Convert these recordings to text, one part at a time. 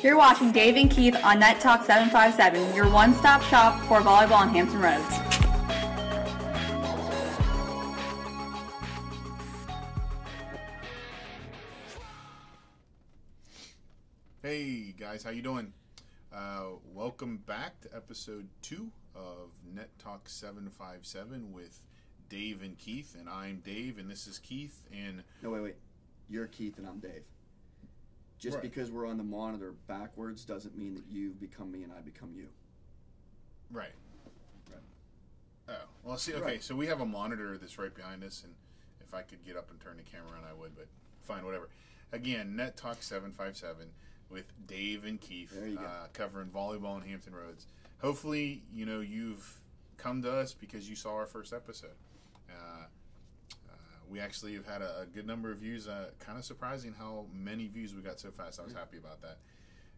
You're watching Dave and Keith on Net Talk 757, your one-stop shop for volleyball on Hampton Roads. Hey guys, how you doing? Welcome back to episode 2 of Net Talk 757 with Dave and Keith, and I'm Dave, and this is Keith. And no, wait. You're Keith, and I'm Dave. Just right. Because we're on the monitor backwards doesn't mean that you become me and I become you. Right. Oh, well, see, okay, so we have a monitor that's right behind us, and if I could get up and turn the camera on, I would, but fine, whatever. Again, Net Talk 757 with Dave and Keith, There you go. covering volleyball on Hampton Roads. Hopefully, you've come to us because you saw our first episode. We actually have had a good number of views. Kind of surprising how many views we got so fast. I was happy about that.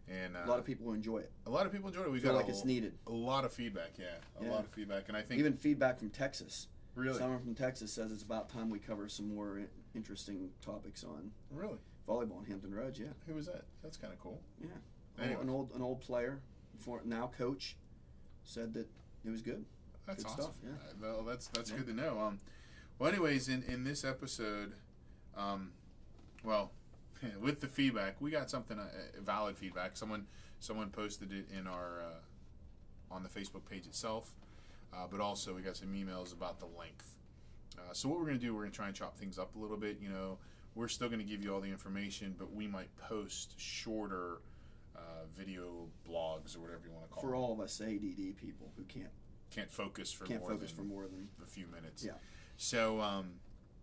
And a lot of people enjoy it. A lot of people enjoy it. We feel got like it's needed. A lot of feedback, a lot of feedback. And I think even feedback from Texas. Really? Someone from Texas says it's about time we cover some more interesting topics on volleyball on Hampton Roads. Yeah. Who was that? That's kind of cool. Yeah. Anyways. An old player, now coach, said that it was good. That's good awesome. Stuff, yeah. Well, that's good to know. Well, anyways, in this episode, with the feedback, we got something valid feedback. Someone posted it in our on the Facebook page itself, but also we got some emails about the length. So what we're going to do, we're going to try and chop things up a little bit. We're still going to give you all the information, but we might post shorter video blogs or whatever you want to call them. For all of us ADD people who can't focus for more than a few minutes. Yeah. So,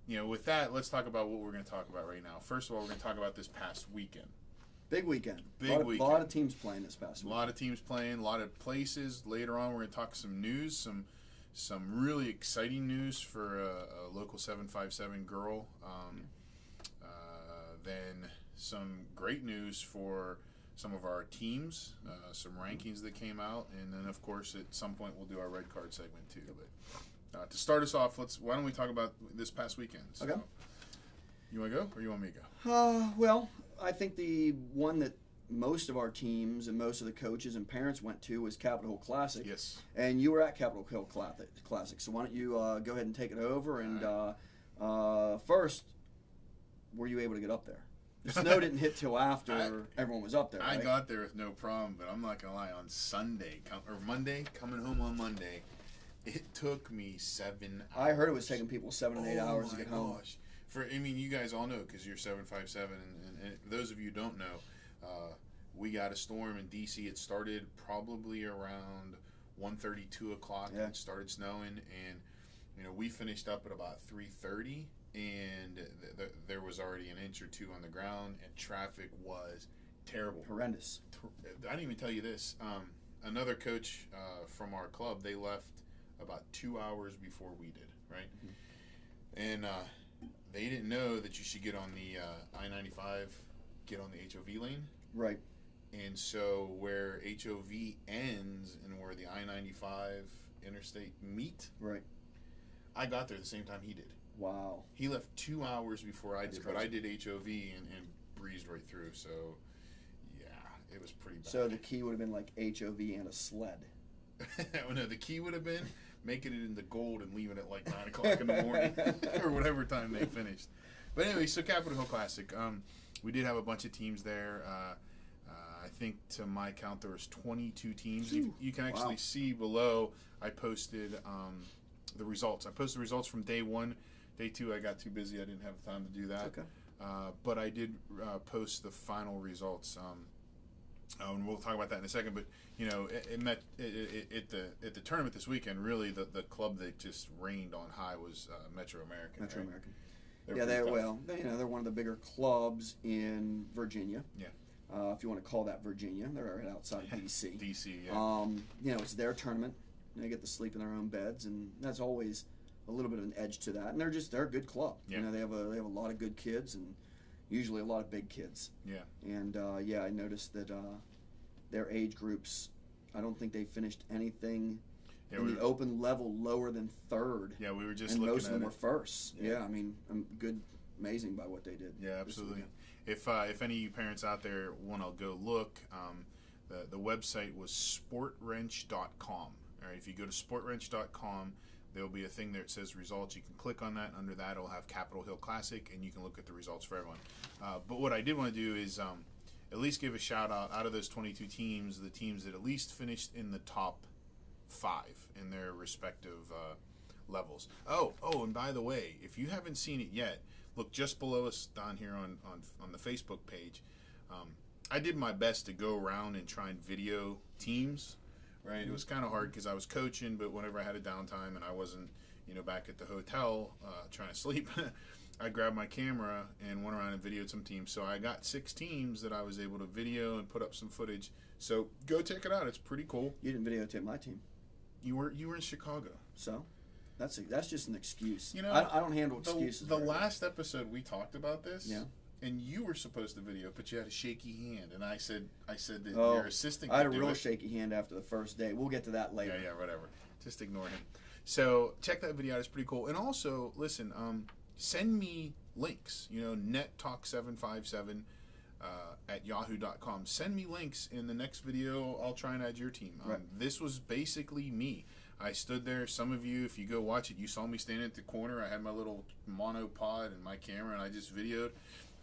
with that, let's talk about what we're going to talk about right now. First of all, we're going to talk about this past weekend. Big weekend. A lot of teams playing this past weekend. A lot of teams playing, a lot of places. Later on, we're going to talk some news, some really exciting news for a local 757 girl. Then some great news for some of our teams, some rankings that came out, and then, of course, at some point we'll do our red card segment too. But to start us off, why don't we talk about this past weekend? So, okay. You want to go, or you want me to go? Well, I think the one that most of our teams and most of the coaches and parents went to was Capitol Hill Classic. Yes. And you were at Capitol Hill Classic, so why don't you go ahead and take it over? And first, were you able to get up there? The snow didn't hit till after everyone was up there, right? I got there with no problem, but I'm not going to lie. On Monday, coming home on Monday, it took me 7 hours. I heard it was taking people 7 and 8 hours to get home. Gosh. You guys all know because you're 757, and those of you who don't know, we got a storm in D.C. It started probably around 1:30, 2 o'clock, and it started snowing, and we finished up at about 3:30, and there was already an inch or two on the ground, and traffic was terrible. Horrendous. I didn't even tell you this. Another coach from our club, they left about 2 hours before we did, right? Mm-hmm. And they didn't know that you should get on the I-95, get on the HOV lane. Right. And so where HOV ends and where the I-95 interstate meet, right, I got there the same time he did. Wow. He left 2 hours before I did, crazy. But I did HOV and breezed right through. So, yeah, it was pretty bad. So the key would have been like HOV and a sled. No, the key would have been making it into gold and leaving it like 9 o'clock in the morning or whatever time they finished. But anyway, so Capitol Hill Classic. We did have a bunch of teams there. I think to my count there was 22 teams. You can actually see below I posted the results. I posted the results from day 1. Day 2 I got too busy. I didn't have time to do that. Okay. But I did post the final results. And we'll talk about that in a second. But at the tournament this weekend, really the club that just reigned on high was Metro American. Metro right? American. They're one of the bigger clubs in Virginia. Yeah. If you want to call that Virginia, they're right outside DC. DC, yeah. It's their tournament. They get to sleep in their own beds, and that's always a little bit of an edge to that. And they're a good club. Yeah. They have a lot of good kids and usually a lot of big kids. Yeah. And I noticed that their age groups, I don't think they finished anything in the open level lower than third. Yeah, we were just and looking most of them at were first. Yeah, I mean, good amazing by what they did. Yeah, absolutely. If any of you parents out there want to go look, the website was sportwrench.com. All right, if you go to sportwrench.com, there will be a thing there that says results. You can click on that. Under that, it'll have Capitol Hill Classic, and you can look at the results for everyone. But what I did want to do is at least give a shout out of those 22 teams, the teams that at least finished in the top 5 in their respective levels. Oh, and by the way, if you haven't seen it yet, look just below us down here on the Facebook page. I did my best to go around and try and video teams. Right, it was kind of hard because I was coaching, but whenever I had a downtime and I wasn't, back at the hotel trying to sleep, I grabbed my camera and went around and videoed some teams. So I got 6 teams that I was able to video and put up some footage. So go check it out; it's pretty cool. You didn't videotape my team. You were in Chicago. So that's just an excuse. I don't handle excuses. The last episode we talked about this. Yeah. And you were supposed to video, but you had a shaky hand, and I said that your assistant. I had a real shaky hand after the first day. We'll get to that later. Yeah, whatever. Just ignore him. So check that video out; it's pretty cool. And also, listen, send me links. nettalk757 at yahoo.com. Send me links in the next video. I'll try and add your team. Right. This was basically me. I stood there. Some of you, if you go watch it, you saw me standing at the corner. I had my little monopod and my camera, and I just videoed.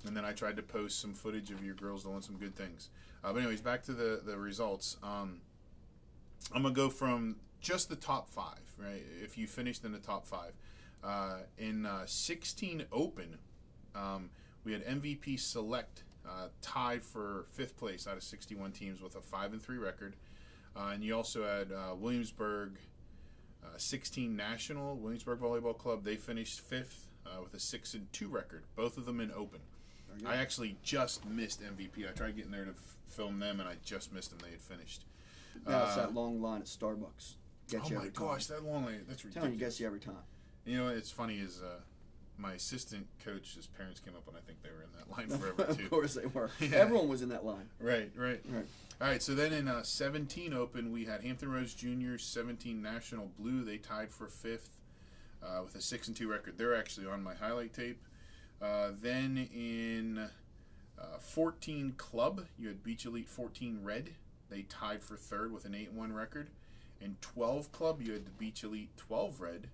And then I tried to post some footage of your girls doing some good things. But anyways, back to the results. I'm going to go from just the top 5, right? If you finished in the top 5. In 16 Open, we had MVP Select tied for 5th place out of 61 teams with a 5-3 record. And you also had Williamsburg 16 National, Williamsburg Volleyball Club. They finished 5th with a 6-2 record, both of them in Open. I actually just missed MVP. I tried getting there to film them, and I just missed them. They had finished. It's that long line at Starbucks. Oh my gosh, that long line. That's ridiculous. Telling you, gets you every time. It's funny is my assistant coach's parents came up, and I think they were in that line forever, too. Of course they were. Yeah. Everyone was in that line. Right. All right, so then in 17 Open, we had Hampton Roads Juniors 17 National Blue. They tied for 5th with a 6-2 record. They're actually on my highlight tape. Then in 14 Club, you had Beach Elite 14 Red. They tied for 3rd with an 8-1 record. In 12 Club, you had the Beach Elite 12 Red,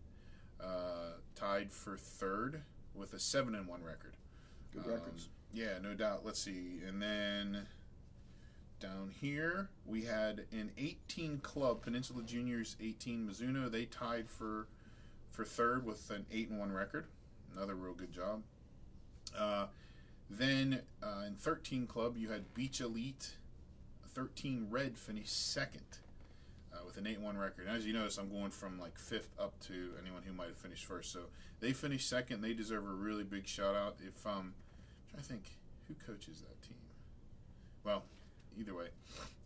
tied for 3rd with a 7-1 record. Good records. Yeah, no doubt. Let's see. And then down here, we had an 18 Club, Peninsula Juniors 18 Mizuno. They tied for 3rd with an 8-1 record. Another real good job. Then in 13 Club, you had Beach Elite 13 Red finish 2nd with an 8-1 record. And as you notice, I'm going from like 5th up to anyone who might have finished 1st. So they finished 2nd. They deserve a really big shout out. If I'm trying to think who coaches that team. Well, either way.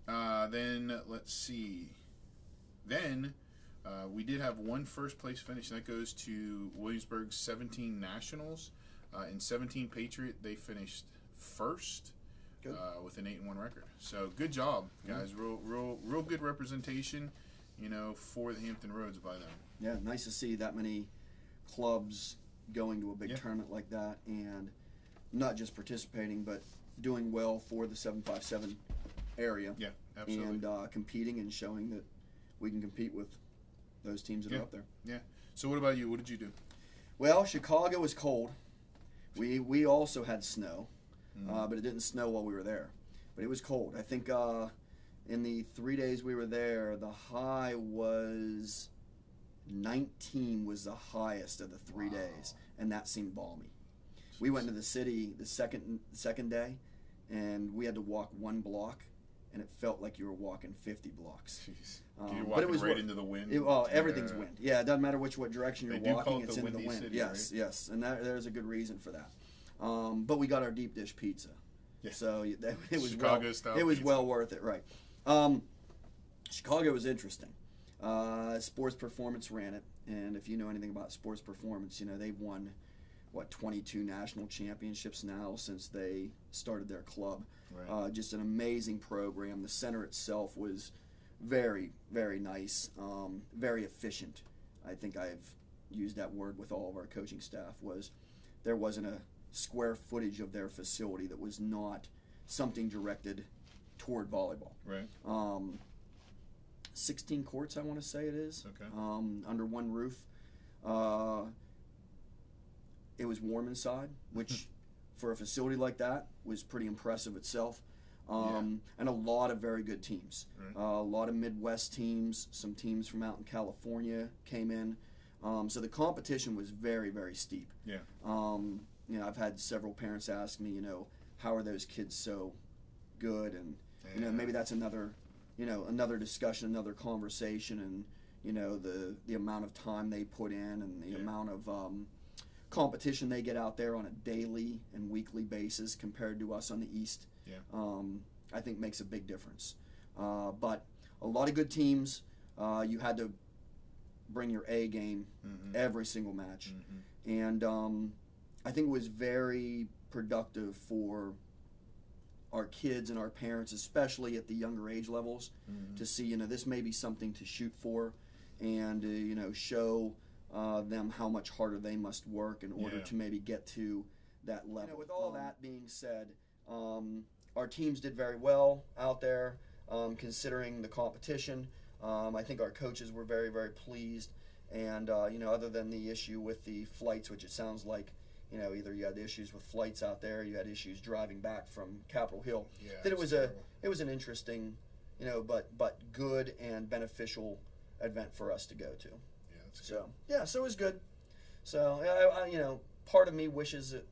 Then let's see. Then we did have one 1st place finish, and that goes to Williamsburg's 17 Nationals. In 17 Patriot, they finished 1st with an 8-1 record. So good job, guys. Real good representation, for the Hampton Roads by them. Yeah, nice to see that many clubs going to a big tournament like that, and not just participating, but doing well for the 757 area. Yeah, absolutely. And competing and showing that we can compete with those teams that are up there. Yeah. So what about you? What did you do? Well, Chicago was cold. We also had snow, but it didn't snow while we were there. But it was cold. I think in the 3 days we were there, the high was 19 was the highest of the 3 days, and that seemed balmy. We went to the city the second day, and we had to walk 1 block, and it felt like you were walking 50 blocks. Jeez. You're walking right into the wind? Everything's wind. Yeah, it doesn't matter what direction you're walking, it's into the wind. City, yes, right? Yes, and there's a good reason for that. But we got our deep dish pizza. Yeah. So it was well worth it, right. Chicago was interesting. Sports Performance ran it, and if you know anything about Sports Performance, they've won, 22 national championships now since they started their club. Right. Just an amazing program. The center itself was very, very nice, very efficient. I think I've used that word with all of our coaching staff. There wasn't square footage of their facility that was not something directed toward volleyball. Right. 16 courts, I want to say it is. Okay. Under one roof. It was warm inside, which for a facility like that was pretty impressive itself. And a lot of very good teams. Right. A lot of Midwest teams, some teams from out in California came in. So the competition was very, very steep. Yeah. You know, I've had several parents ask me, you know, how are those kids so good? And, you know, maybe that's another discussion, another conversation, and, you know, the amount of time they put in and the amount of competition they get out there on a daily and weekly basis compared to us on the East. Yeah. I think makes a big difference. But a lot of good teams. You had to bring your A game every single match. And I think it was very productive for our kids and our parents, especially at the younger age levels, to see, you know, this may be something to shoot for, and you know, show them how much harder they must work in order to maybe get to that level. You know, with all that being said, our teams did very well out there, considering the competition. I think our coaches were very, very pleased, and you know, other than the issue with the flights, which it sounds like, you know, either you had issues with flights out there, you had issues driving back from Capitol Hill. Yeah, that it was an interesting, you know, but good and beneficial event for us to go to. Yeah, that's good. So it was good. So I you know, part of me wishes that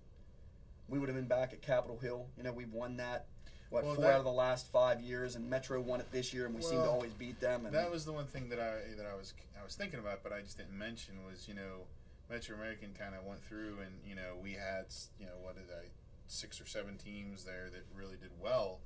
we would have been back at Capitol Hill. You know, we've won that. Four out of the last 5 years, and Metro won it this year, and we seem to always beat them. And that was the one thing that I was thinking about, but I just didn't mention was, you know, Metro American kind of went through, and you know, we had, you know, 6 or 7 teams there that really did well,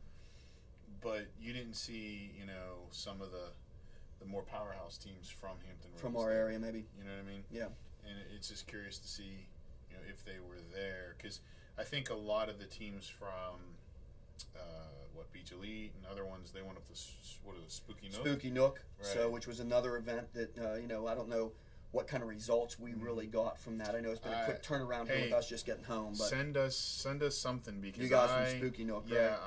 but you didn't see, you know, some of the more powerhouse teams from Hampton Roads. From our area, maybe. You know what I mean? Yeah. And it's just curious to see, you know, if they were there, because I think a lot of the teams from Beach Elite and other ones, they went up to Spooky Nook. Spooky Nook, right. So which was another event that you know, I don't know what kind of results we really got from that. I know it's been a quick turnaround here with us just getting home. But send us something, because you guys from Spooky Nook, yeah, right?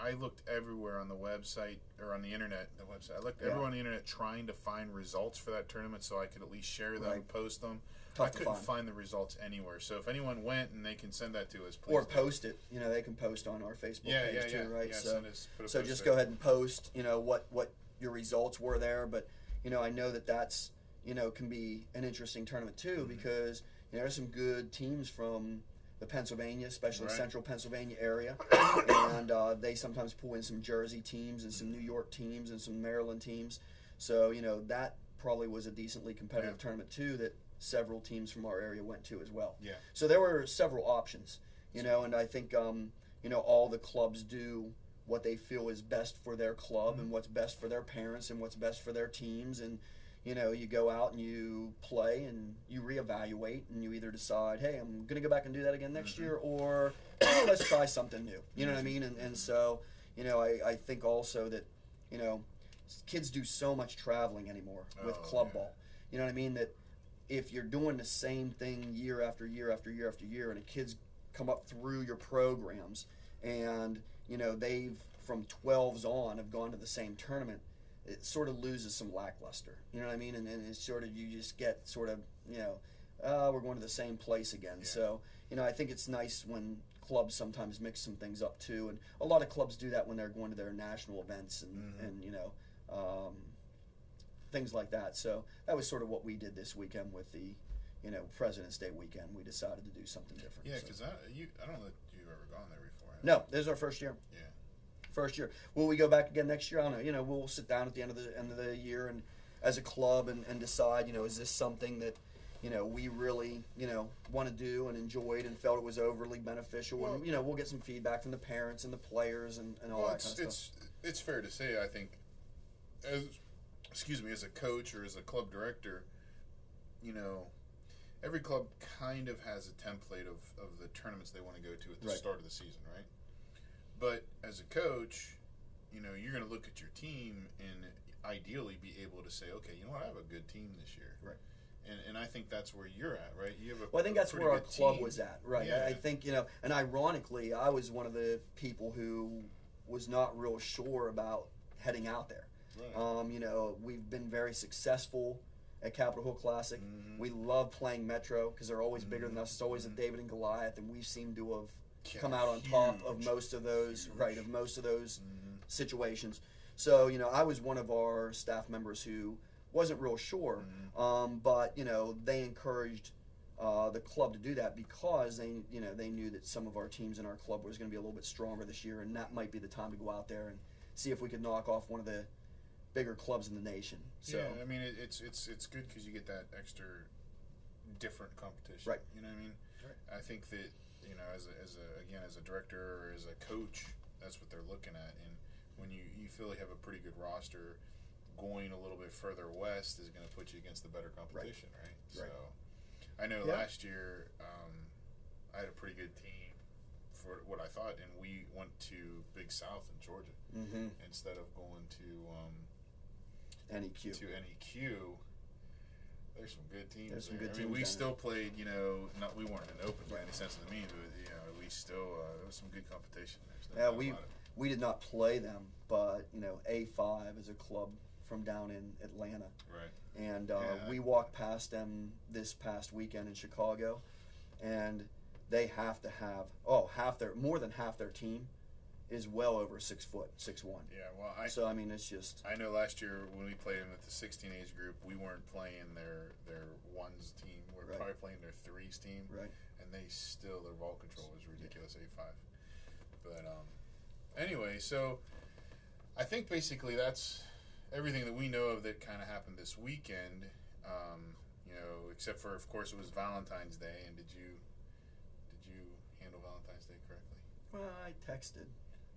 I looked everywhere on the website or on the internet. I looked everywhere on the internet trying to find results for that tournament so I could at least share them and post them. I couldn't find the results anywhere. So if anyone went and they can send that to us, please. Or post it. You know, they can post on our Facebook page too, right? Yeah, so just go ahead and post, you know, what your results were there. But, you know, I know that's, you know, can be an interesting tournament too, because, you know, there's some good teams from the Pennsylvania, especially central Pennsylvania area. And they sometimes pull in some Jersey teams and some New York teams and some Maryland teams. So, you know, that probably was a decently competitive tournament too that several teams from our area went to as well. Yeah. So there were several options, you know, and I think, you know, all the clubs do what they feel is best for their club and what's best for their parents and what's best for their teams. And, you know, you go out and you play and you reevaluate and you either decide, hey, I'm going to go back and do that again next year, or hey, let's try something new. You know what I mean? And so, you know, I think also that, you know, kids do so much traveling anymore with club ball. You know what I mean? That if you're doing the same thing year after year after year after year, and the kids come up through your programs, and you know they've from 12s on have gone to the same tournament, it sort of loses some lackluster. You know what I mean? And it's sort of, you just get sort of, you know, we're going to the same place again. Yeah. So, you know, I think it's nice when clubs sometimes mix some things up too, and a lot of clubs do that when they're going to their national events and you know. Things like that. So that was sort of what we did this weekend with the, you know, President's Day weekend. We decided to do something different. Yeah, because I don't know if you've ever gone there before. No, this is our first year. Yeah. First year. Will we go back again next year? I don't know. You know, we'll sit down at the end of the year and as a club and decide, you know, is this something that, you know, we really, you know, want to do and enjoyed and felt it was overly beneficial. Well, and, you know, we'll get some feedback from the parents and the players and all that kind of stuff. It's fair to say, I think, as a coach or as a club director, you know, every club kind of has a template of the tournaments they want to go to at the start of the season, right? But as a coach, you know, you're going to look at your team and ideally be able to say, okay, you know what, I have a good team this year. Right. And I think that's where you're at, right? You have a Well, I think that's pretty where our good club team. was at, right? Yeah. I think, and ironically, I was one of the people who was not real sure about heading out there. Right. We've been very successful at Capitol Hill Classic. Mm-hmm. We love playing Metro because they're always bigger than us. It's always a David and Goliath, and we seem to have come out on top of most of those, situations. So, I was one of our staff members who wasn't real sure, but they encouraged the club to do that because they knew that some of our teams in our club was going to be a little bit stronger this year, and that might be the time to go out there and see if we could knock off one of the bigger clubs in the nation. So, yeah, I mean it's good because you get that extra different competition. Right. You know what I mean? Right. I think that as a director or as a coach, that's what they're looking at, and when you feel like you have a pretty good roster, going a little bit further west is going to put you against the better competition, right? So, I know last year I had a pretty good team for what I thought, and we went to Big South in Georgia instead of going to NEQ. There's some good teams. There's some there. good I mean, teams we down still played. We weren't in open by any sense of the means, but we still there was some good competition. We did not play them, but A5 is a club from down in Atlanta, right? And we walked past them this past weekend in Chicago, and they have to have more than half their team is well over 6 foot, 6'1". Yeah, well, it's just. I know last year when we played them at the 16 age group, we weren't playing their ones team. We were probably playing their threes team, right? And their ball control was ridiculous, A5. But anyway, so I think basically that's everything that we know of that kind of happened this weekend. Except for, of course, it was Valentine's Day. And did you handle Valentine's Day correctly? Well, I texted.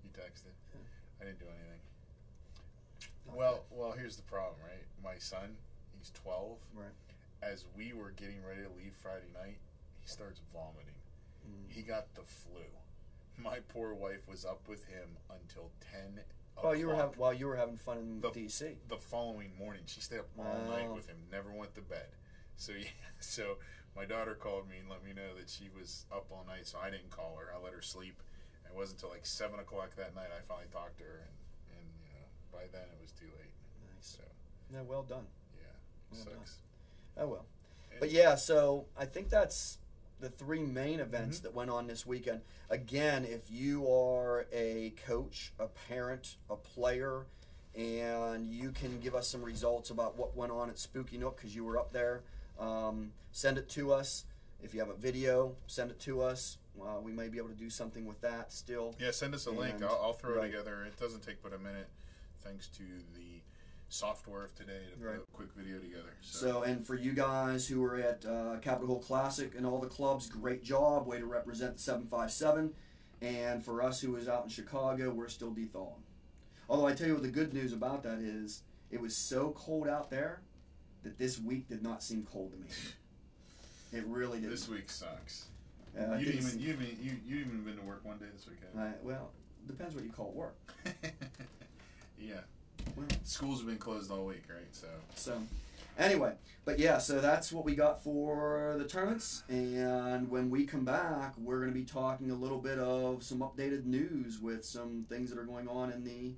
You texted? Yeah. I didn't do anything. Well, here's the problem, right? My son, he's 12. Right. As we were getting ready to leave Friday night, he starts vomiting. He got the flu. My poor wife was up with him until 10 o'clock. While you were having fun in D.C. The following morning, she stayed up all night with him, never went to bed. So my daughter called me and let me know that she was up all night, so I didn't call her. I let her sleep. It wasn't until like 7 o'clock that night I finally talked to her, and by then it was too late. Nice. So, yeah, well done. Yeah, sucks. Done. Oh well. But yeah, so I think that's the three main events that went on this weekend. Again, if you are a coach, a parent, a player, and you can give us some results about what went on at Spooky Nook because you were up there, send it to us. If you have a video, send it to us. We may be able to do something with that still. Yeah, send us a link. I'll throw it together. It doesn't take but a minute, thanks to the software of today to put a quick video together. So, and for you guys who are at Capitol Hill Classic and all the clubs, great job. Way to represent the 757. And for us who was out in Chicago, we're still thawing. Although I tell you what the good news about that is, it was so cold out there that this week did not seem cold to me. It really didn't. This week sucks. You even been to work one day this weekend? Well, depends what you call work. Yeah. Well, schools have been closed all week, right? So anyway, but yeah, so that's what we got for the tournaments. And when we come back, we're going to be talking a little bit of some updated news with some things that are going on in the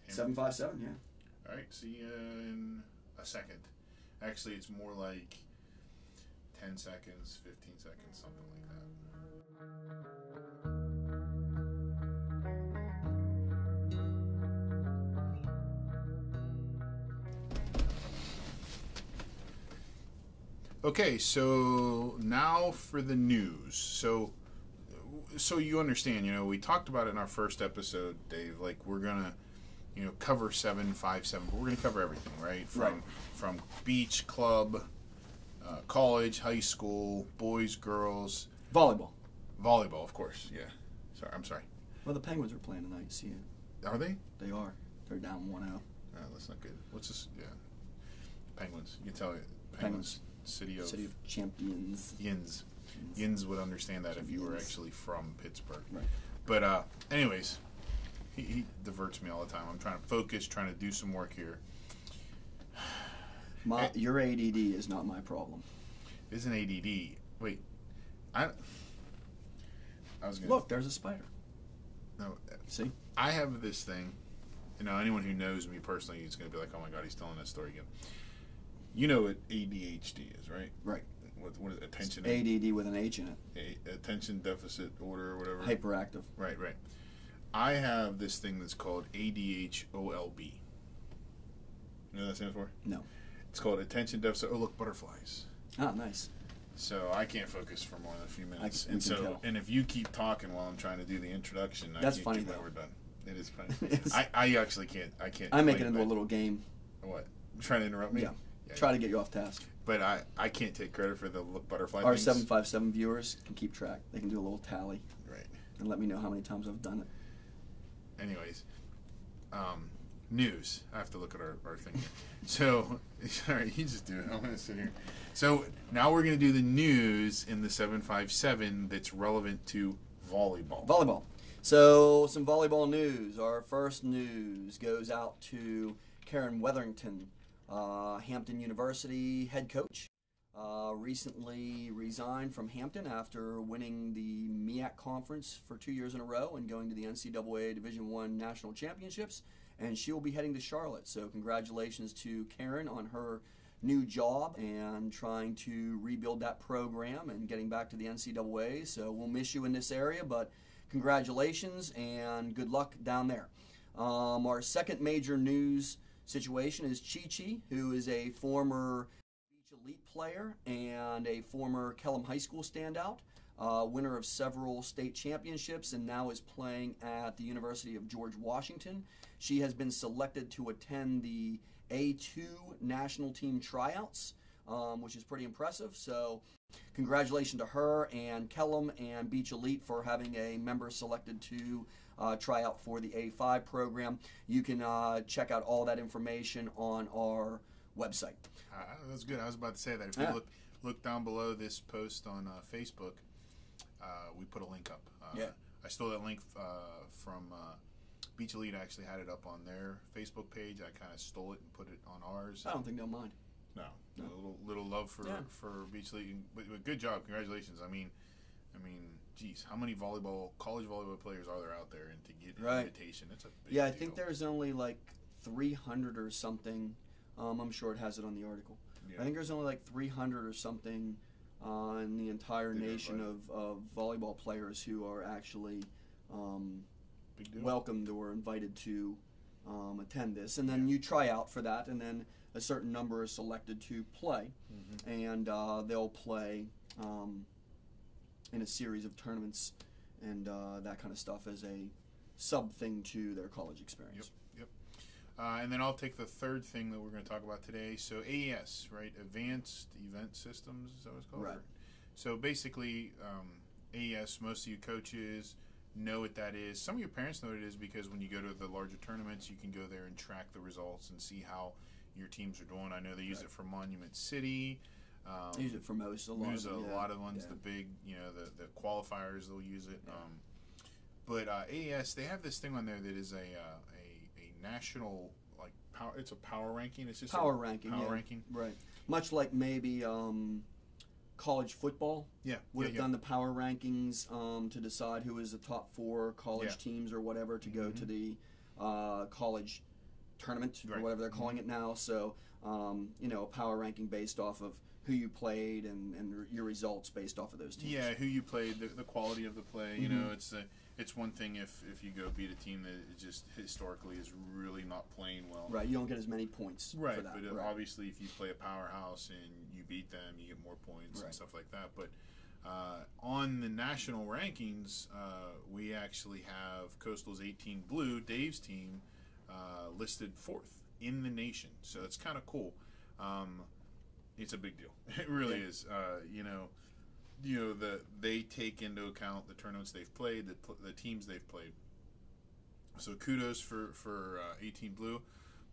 757. Yeah. All right. See you in a second. Actually, it's more like 10 seconds, 15 seconds, something like that. Okay, so now for the news. So you understand, we talked about it in our first episode, Dave. Like, we're gonna, cover 757, but we're gonna cover everything, right? From beach, club, college, high school, boys, girls, volleyball, of course. Yeah. I'm sorry. Well, the Penguins are playing tonight. See it? Are they? They are. They're down 1-0. Oh, that's not good. What's this? Yeah. Penguins. You can tell it. Penguins. City of champions. Yins would understand that if you were actually from Pittsburgh. Right. But anyways, he diverts me all the time. I'm trying to focus, trying to do some work here. Your ADD is not my problem. Isn't ADD? Wait, I was gonna Look. There's a spider. No, See, I have this thing. You know, anyone who knows me personally is going to be like, "Oh my God, he's telling that story again." You know what ADHD is, right? Right. What is it? Attention? ADD with an H in it. Attention deficit order or whatever. Hyperactive. Right. I have this thing that's called ADHOLB. You know what that stands for? No. It's called attention deficit. Oh, look, butterflies. Ah, nice. So I can't focus for more than a few minutes. We can tell. And if you keep talking while I'm trying to do the introduction, That's I can't funny, get though. we're done. It is funny. It's- I actually can't. I can't. I make play it into back. a little game. What? Trying to interrupt me? Yeah. Try to get you off task. But I can't take credit for the butterfly Our things. 757 viewers can keep track. They can do a little tally Right. and let me know how many times I've done it. Anyways, news. I have to look at our thing here. So, sorry, you just do it. I'm going to sit here. So, now we're going to do the news in the 757 that's relevant to volleyball. Volleyball. So, some volleyball news. Our first news goes out to Karen Weatherington, Hampton University head coach. Recently resigned from Hampton after winning the MEAC conference for 2 years in a row and going to the NCAA Division I National Championships. And she will be heading to Charlotte. So congratulations to Karen on her new job and trying to rebuild that program and getting back to the NCAA. So we'll miss you in this area, but congratulations and good luck down there. Our second major news situation is Chi-Chi, who is a former Beach Elite player and a former Kellam High School standout, winner of several state championships, and now is playing at the University of George Washington. She has been selected to attend the A2 national team tryouts, which is pretty impressive. So congratulations to her and Kellam and Beach Elite for having a member selected to try out for the A5 program. You can check out all that information on our website. That's good. I was about to say that. If you look down below this post on Facebook, we put a link up. I stole that link from Beach Elite. Actually had it up on their Facebook page. I kind of stole it and put it on ours. I don't think they'll mind. No. A little love for Beach Elite. But good job. Congratulations. I mean, geez, how many college volleyball players are there out there, and to get an invitation, that's a big deal. I think there's only like 300 or something. I'm sure it has it on the article. Yeah. I think there's only like 300 or something in the entire nation of volleyball players who are actually welcomed or invited to attend this. And then you try out for that, and then a certain number is selected to play, and they'll play in a series of tournaments and that kind of stuff as a sub thing to their college experience. Yep. And then I'll take the third thing that we're going to talk about today. So AES, right? Advanced Event Systems, is that what it's called? Right. So basically, AES, most of you coaches know what that is. Some of your parents know what it is because when you go to the larger tournaments, you can go there and track the results and see how your teams are doing. I know they use it for Monument City. They use it for most. A lot of ones, the big, the qualifiers, they'll use it. Yeah. But AES, they have this thing on there that is a national, like, power. It's a power ranking. It's just power ranking. Ranking. Right. Much like maybe college football. Would have done the power rankings to decide who is the top 4 college teams or whatever to go to the college tournament or whatever they're calling it now. So, a power ranking based off of who you played and your results based off of those teams. Yeah, who you played, the quality of the play. You know, it's one thing if you go beat a team that just historically is really not playing well. Right, you don't get as many points for that. But obviously if you play a powerhouse and you beat them, you get more points and stuff like that. But on the national rankings, we actually have Coastal's 18 Blue, Dave's team, listed 4th in the nation. So it's kind of cool. It's a big deal. It really is. They take into account the tournaments they've played, the teams they've played. So kudos for 18 Blue.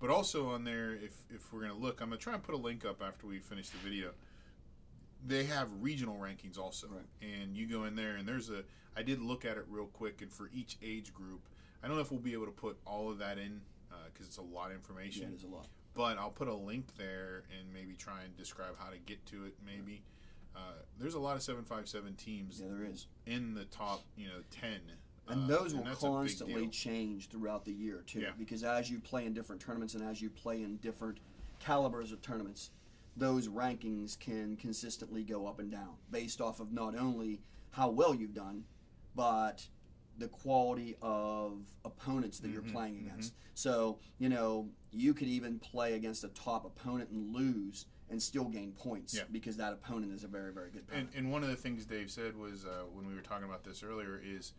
But also on there, if we're going to look, I'm going to try and put a link up after we finish the video. They have regional rankings also. Right. And you go in there, and I did look at it real quick, and for each age group, I don't know if we'll be able to put all of that in because it's a lot of information. Yeah, it is a lot. but I'll put a link there and maybe try and describe how to get to it. Maybe there's a lot of 757 teams. Yeah, there is in the top 10. And those will constantly change throughout the year, too. Yeah. Because as you play in different tournaments and as you play in different calibers of tournaments, those rankings can consistently go up and down based off of not only how well you've done, but the quality of opponents that you're playing against. So, you could even play against a top opponent and lose and still gain points because that opponent is a very, very good opponent. And one of the things Dave said was, when we were talking about this earlier, is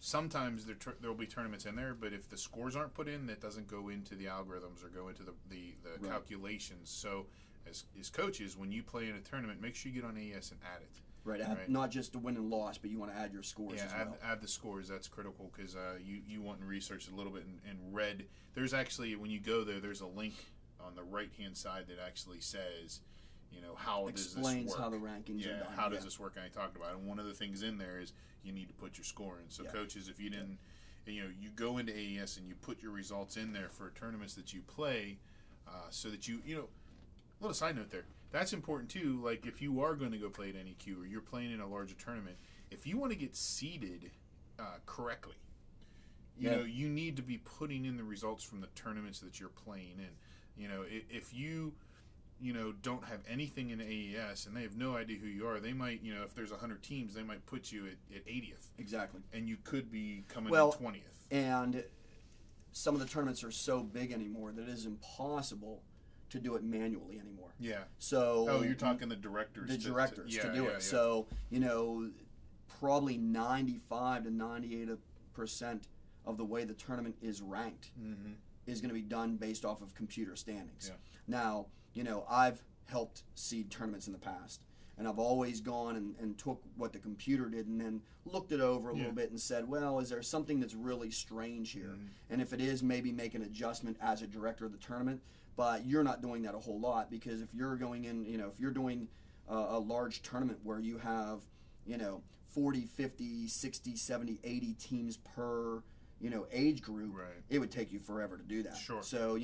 sometimes there will be tournaments in there, but if the scores aren't put in, that doesn't go into the algorithms or go into the calculations. So as coaches, when you play in a tournament, make sure you get on AES and add it. Right, not just the win and loss, but you want to add your scores as well. Add the scores. That's critical because you want to research a little bit and read. There's actually, when you go there, there's a link on the right-hand side that actually says, how does this work? Explains how the rankings are done. How does this work? And I talked about it. And one of the things in there is you need to put your score in. So coaches, if you didn't, you go into AES and you put your results in there for tournaments that you play, so that a little side note there. That's important too. Like if you are going to go play at NEQ or you're playing in a larger tournament, if you want to get seeded correctly, you need to be putting in the results from the tournaments that you're playing in. If you don't have anything in AES and they have no idea who you are, they might, if there's 100 teams, they might put you at 80th. Exactly. And you could be coming in 20th. And some of the tournaments are so big anymore that it is impossible to do it manually anymore. Yeah. So you're talking the directors. The directors to do it. Yeah. So, probably 95 to 98% of the way the tournament is ranked is going to be done based off of computer standings. Yeah. Now, I've helped seed tournaments in the past, and I've always gone and took what the computer did and then looked it over a little bit and said, well, is there something that's really strange here? And if it is, maybe make an adjustment as a director of the tournament. But you're not doing that a whole lot because if you're going in, if you're doing a large tournament where you have, 40, 50, 60, 70, 80 teams per, age group, right, it would take you forever to do that. Sure. So,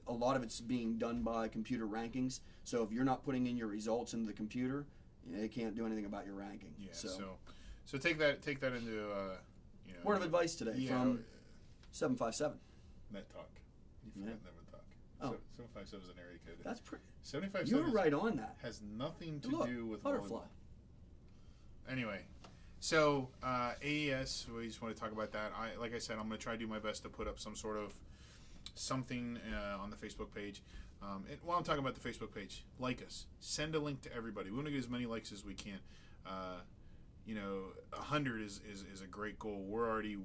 a lot of it's being done by computer rankings. So if you're not putting in your results into the computer, it can't do anything about your ranking. Yeah. So take that into, word of advice today from 757. Net Talk. You forgot Net Talk. Oh. 757 is an area code. That's pretty. 757. You were right on that. Has nothing to do with butterfly. Volleyball. Anyway, so AES. We just want to talk about that. Like I said, I'm going to try to do my best to put up some sort of something on the Facebook page. And while I'm talking about the Facebook page, like us. Send a link to everybody. We want to get as many likes as we can. 100 is a great goal. We're already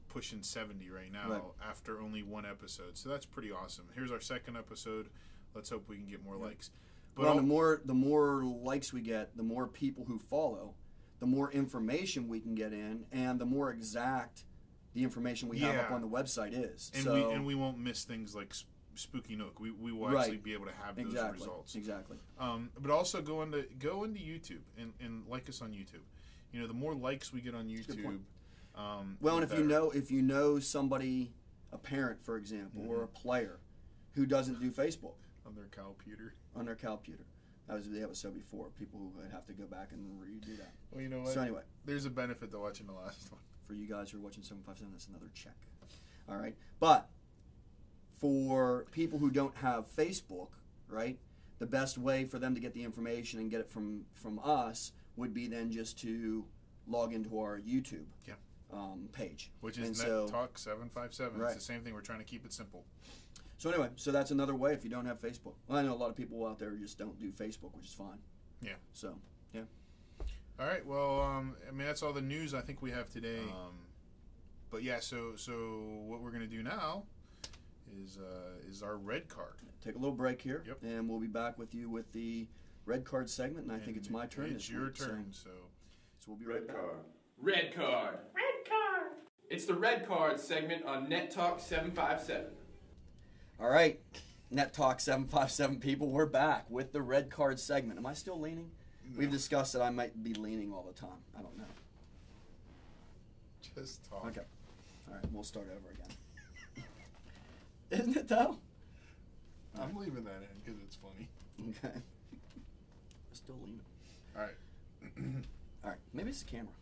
pushing 70 right now after only one episode, so that's pretty awesome. Here's our second episode. Let's hope we can get more likes. But the more likes we get, the more people who follow, the more information we can get in, and the more exact the information we have up on the website is. And we won't miss things like Spooky Nook. We will actually be able to have those results. Exactly. But also go into YouTube and like us on YouTube. The more likes we get on YouTube. And if you know somebody, a parent, for example, or a player who doesn't do Facebook on their computer. That was the episode before. People who would have to go back and redo that. Well, you know what? So anyway, there's a benefit to watching the last one. For you guys who are watching 757, that's another check. All right, but for people who don't have Facebook, right, the best way for them to get the information and get it from us would be then just to log into our YouTube page. Which is Net Talk 757. Right. It's the same thing. We're trying to keep it simple. So anyway, that's another way if you don't have Facebook. Well, I know a lot of people out there just don't do Facebook, which is fine. Yeah. So, yeah. All right. Well, that's all the news I think we have today. But yeah, so what we're going to do now is our red card. Take a little break here, Yep. and we'll be back with you with the red card segment, and I think it's my turn It's your turn, so we'll be right back. Red card. Red card. It's the red card segment on Net Talk 757. All right, Net Talk 757 people, we're back with the red card segment. Am I still leaning? No. We've discussed that I might be leaning all the time. I don't know. Just talk. Okay. All right, we'll start over again. Isn't it though? I'm leaving that in because it's funny. Okay. I still leave it. All right. All right. Maybe it's the camera.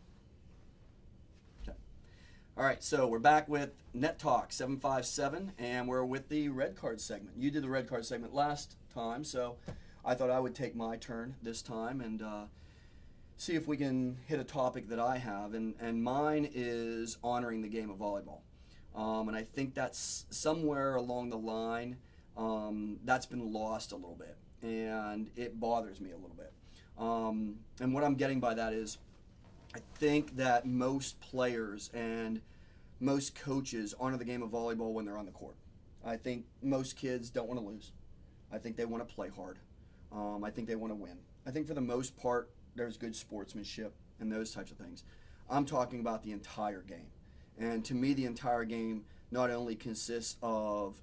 Okay. All right. So we're back with Net Talk 757, and we're with the red card segment. You did the red card segment last time, so I thought I would take my turn this time and see if we can hit a topic that I have, and mine is honoring the game of volleyball. And I think that's somewhere along the line that's been lost a little bit, and it bothers me a little bit. And what I'm getting by that is I think that most players and most coaches honor the game of volleyball when they're on the court. I think most kids don't want to lose. I think they want to play hard. I think they want to win. I think for the most part, there's good sportsmanship and those types of things. I'm talking about the entire game. And to me, the entire game not only consists of,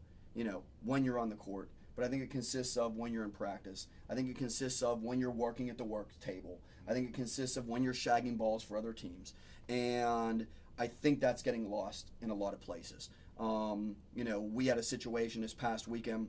when you're on the court, but I think it consists of when you're in practice. I think it consists of when you're working at the work table. I think it consists of when you're shagging balls for other teams. And I think that's getting lost in a lot of places. We had a situation this past weekend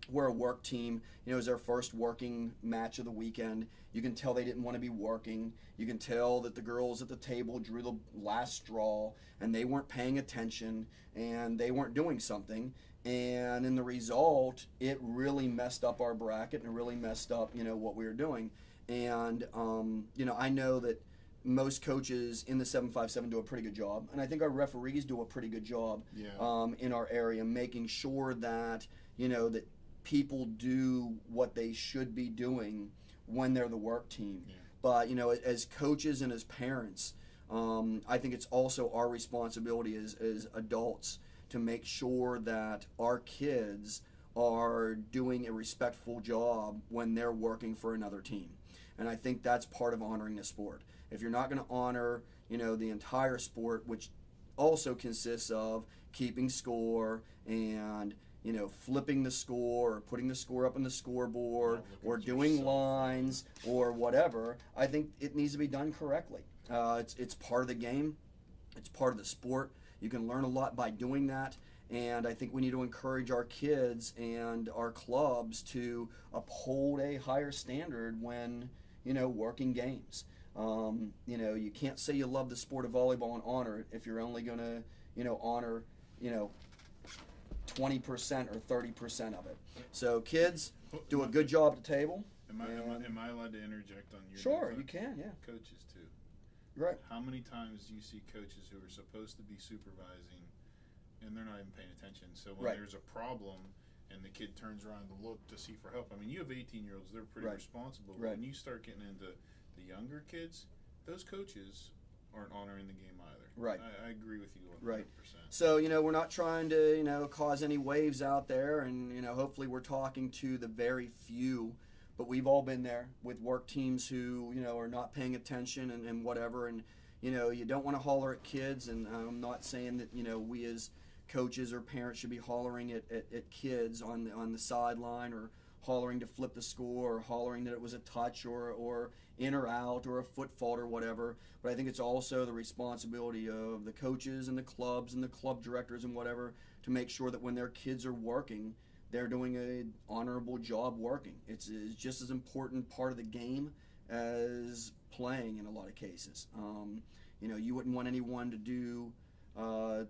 where a work team, it was their first working match of the weekend. You can tell they didn't want to be working. You can tell that the girls at the table drew the last straw, and they weren't paying attention, and they weren't doing something. And in the result, it really messed up our bracket, and it really messed up, what we were doing. And, I know that most coaches in the 757 do a pretty good job, and I think our referees do a pretty good job in our area, making sure that, that people do what they should be doing when they're the work team. Yeah. But, as coaches and as parents, I think it's also our responsibility as adults to make sure that our kids are doing a respectful job when they're working for another team. And I think that's part of honoring the sport. If you're not going to honor, the entire sport, which also consists of keeping score and, flipping the score or putting the score up on the scoreboard or doing lines or whatever, I think it needs to be done correctly. It's part of the game. It's part of the sport. You can learn a lot by doing that. And I think we need to encourage our kids and our clubs to uphold a higher standard when, working games. You can't say you love the sport of volleyball and honor it if you're only going to, honor, 20% or 30% of it. So kids, do a good job at the table. Am I allowed to interject on your? Sure, you can. Yeah. Coaches too. Right. How many times do you see coaches who are supposed to be supervising, and they're not even paying attention? So when there's a problem, and the kid turns around to look to see for help. I mean, you have 18-year-olds; they're pretty responsible. But when you start getting into the younger kids, those coaches aren't honoring the game either. Right. I agree with you 100%. Right. So, we're not trying to, cause any waves out there, and, hopefully we're talking to the very few, but we've all been there with work teams who, are not paying attention and whatever, and, you don't want to holler at kids, and I'm not saying that, we as coaches or parents should be hollering at kids on the sideline or hollering to flip the score or hollering that it was a touch or in or out or a foot fault or whatever. But I think it's also the responsibility of the coaches and the clubs and the club directors and whatever to make sure that when their kids are working, they're doing an honorable job working. It's just as important part of the game as playing in a lot of cases. You wouldn't want anyone to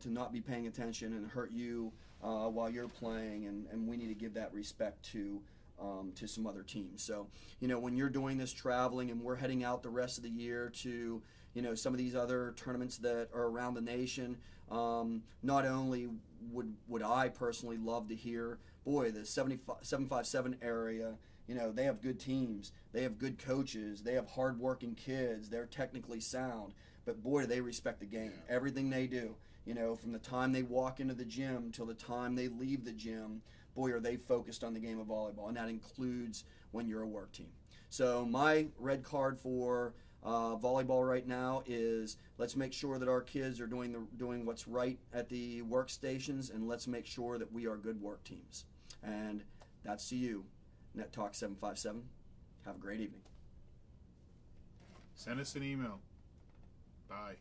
not be paying attention and hurt you while you're playing, and we need to give that respect to some other teams. So, when you're doing this traveling and we're heading out the rest of the year to, some of these other tournaments that are around the nation, not only would I personally love to hear, boy, the 757 area, they have good teams, they have good coaches, they have hardworking kids, they're technically sound, but boy, do they respect the game. Yeah. Everything they do, from the time they walk into the gym till the time they leave the gym, boy, are they focused on the game of volleyball, and that includes when you're a work team. So my red card for volleyball right now is let's make sure that our kids are doing what's right at the workstations, and let's make sure that we are good work teams. And that's to you, Net Talk 757. Have a great evening. Send us an email. Bye.